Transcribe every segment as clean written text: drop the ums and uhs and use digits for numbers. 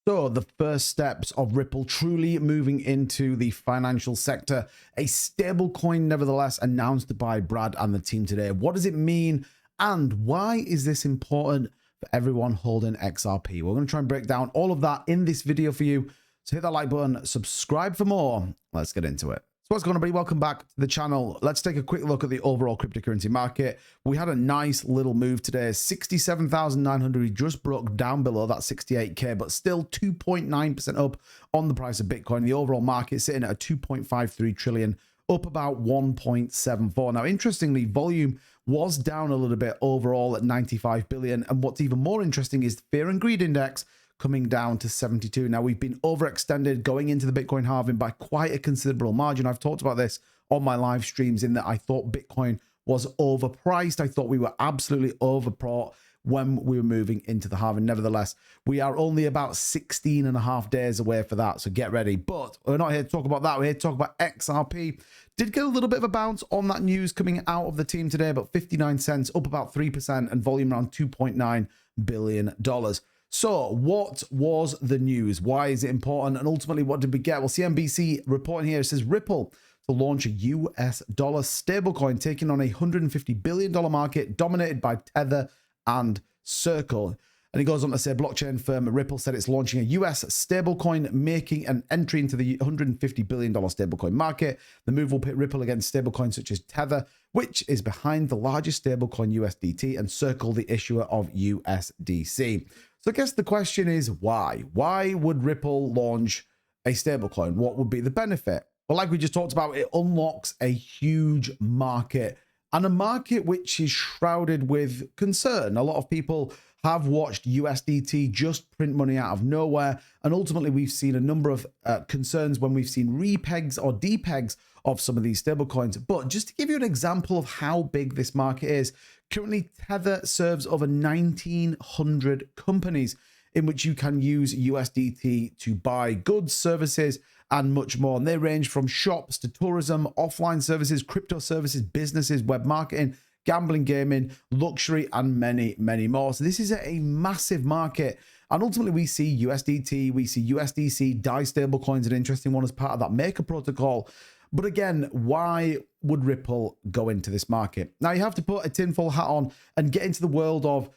So the first steps of Ripple truly moving into the financial sector, a stablecoin nevertheless announced by Brad and the team today. What does it mean and why is this important for everyone holding XRP? We're going to try and break down all of that in this video for you. So hit that like button, subscribe for more. Let's get into it. So what's going on, everybody? Welcome back to the channel. Let's take a quick look at the overall cryptocurrency market. We had a nice little move today. 67,900. We just broke down below that 68K, but still 2.9% up on the price of Bitcoin. The overall market sitting at a 2.53 trillion, up about 1.74. Now, interestingly, volume was down a little bit overall at 95 billion. And what's even more interesting is the fear and greed index coming down to 72. Now, we've been overextended going into the Bitcoin halving by quite a considerable margin. I've talked about this on my live streams in that I thought Bitcoin was overpriced. I thought we were absolutely overbought when we were moving into the halving. Nevertheless, we are only about 16 and a half days away for that, so get ready. But we're not here to talk about that. We're here to talk about XRP. Did get a little bit of a bounce on that news coming out of the team today, about 59 cents, up about 3%, and volume around $2.9 billion. So what was the news? Why is it important? And ultimately, what did we get? Well, CNBC reporting here says Ripple to launch a US dollar stablecoin, taking on a $150 billion market dominated by Tether and Circle. And he goes on to say blockchain firm Ripple said it's launching a US stablecoin, making an entry into the $150 billion stablecoin market. The move will pit Ripple against stablecoins such as Tether, which is behind the largest stablecoin USDT, and Circle, the issuer of USDC. So I guess the question is why? Why would Ripple launch a stablecoin? What would be the benefit? Well, like we just talked about, it unlocks a huge market, and a market which is shrouded with concern. A lot of people have watched USDT just print money out of nowhere, and ultimately we've seen a number of concerns when we've seen repegs or depegs of some of these stablecoins. But just to give you an example of how big this market is, currently Tether serves over 1,900 companies in which you can use USDT to buy goods, services, and much more. And they range from shops to tourism, offline services, crypto services, businesses, web marketing, gambling, gaming, luxury, and many, many more. So this is a massive market. And ultimately, we see USDT, we see USDC, DAI stablecoins, an interesting one as part of that Maker protocol. But again, why would Ripple go into this market? Now, you have to put a tinfoil hat on and get into the world of,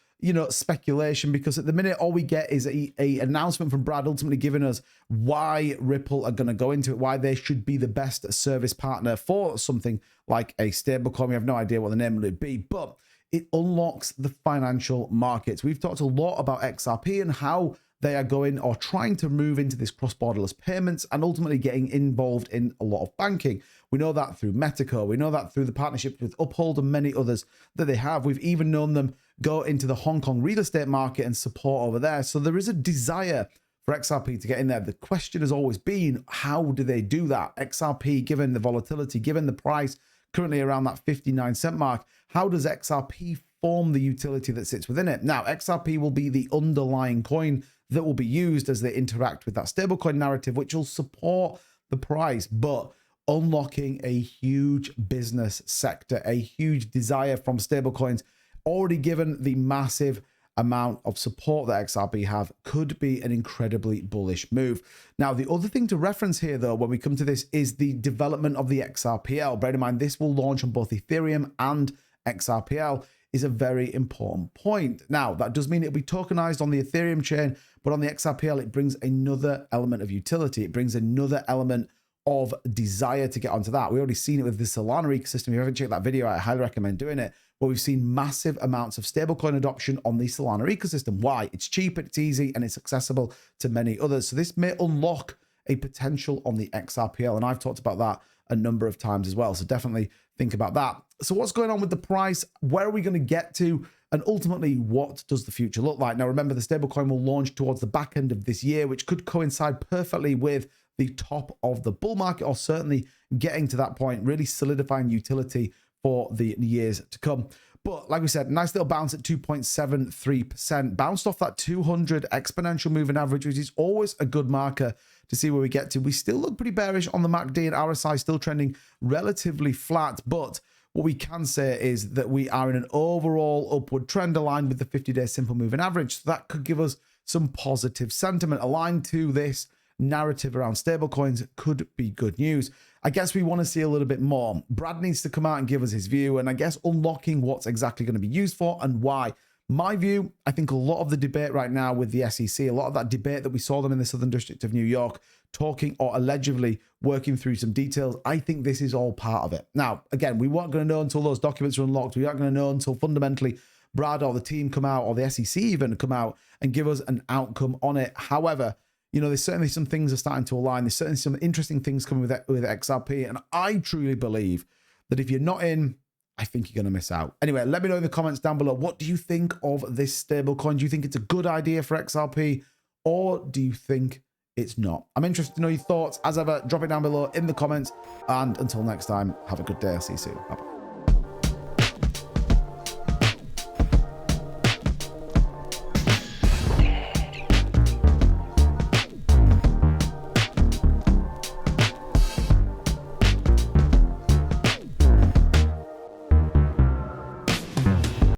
speculation, because at the minute, all we get is a announcement from Brad ultimately giving us why Ripple are going to go into it, why they should be the best service partner for something like a stablecoin. We have no idea what the name would be, but it unlocks the financial markets. We've talked a lot about XRP and how they are going or trying to move into this cross-borderless payments and ultimately getting involved in a lot of banking. We know that through Metaco. We know that through the partnership with Uphold and many others that they have. We've even known them go into the Hong Kong real estate market and support over there. So there is a desire for XRP to get in there. The question has always been, how do they do that? XRP, given the volatility, given the price currently around that 59-cent mark, how does XRP form the utility that sits within it? Now, XRP will be the underlying coin that will be used as they interact with that stablecoin narrative, which will support the price, but unlocking a huge business sector, a huge desire from stablecoins, already given the massive amount of support that XRP have, could be an incredibly bullish move. Now, the other thing to reference here, though, when we come to this, is the development of the XRPL. Bear in mind, this will launch on both Ethereum and XRPL, is a very important point. Now, that does mean it'll be tokenized on the Ethereum chain, but on the XRPL, it brings another element of utility. It brings another element of desire to get onto that. We already seen it with the Solana ecosystem. If you haven't checked that video out, I highly recommend doing it, where we've seen massive amounts of stablecoin adoption on the Solana ecosystem. Why? It's cheap, it's easy, and it's accessible to many others. So this may unlock a potential on the XRPL, and I've talked about that a number of times as well. So definitely think about that. So what's going on with the price? Where are we going to get to? And ultimately, what does the future look like? Now, remember, the stablecoin will launch towards the back end of this year, which could coincide perfectly with the top of the bull market, or certainly getting to that point, really solidifying utility for the years to come. But like we said, nice little bounce at 2.73%, bounced off that 200 exponential moving average, which is always a good marker to see where we get to. We still look pretty bearish on the MACD, and RSI still trending relatively flat, but what we can say is that we are in an overall upward trend aligned with the 50-day simple moving average. So that could give us some positive sentiment aligned to this narrative around stablecoins could be good news. I guess we want to see a little bit more. Brad needs to come out and give us his view, and I guess unlocking what's exactly going to be used for and why. My view, I think a lot of the debate right now with the SEC, a lot of that debate that we saw them in the Southern District of New York talking or allegedly working through some details, I think this is all part of it. Now, again, we weren't going to know until those documents are unlocked. We aren't going to know until fundamentally Brad or the team come out, or the SEC even come out and give us an outcome on it. However, you know, there's certainly some things are starting to align. There's certainly some interesting things coming with XRP. And I truly believe that if you're not in, I think you're going to miss out. Anyway, let me know in the comments down below. What do you think of this stablecoin? Do you think it's a good idea for XRP, or do you think it's not? I'm interested to know your thoughts. As ever, drop it down below in the comments. And until next time, have a good day. I'll see you soon. Bye-bye.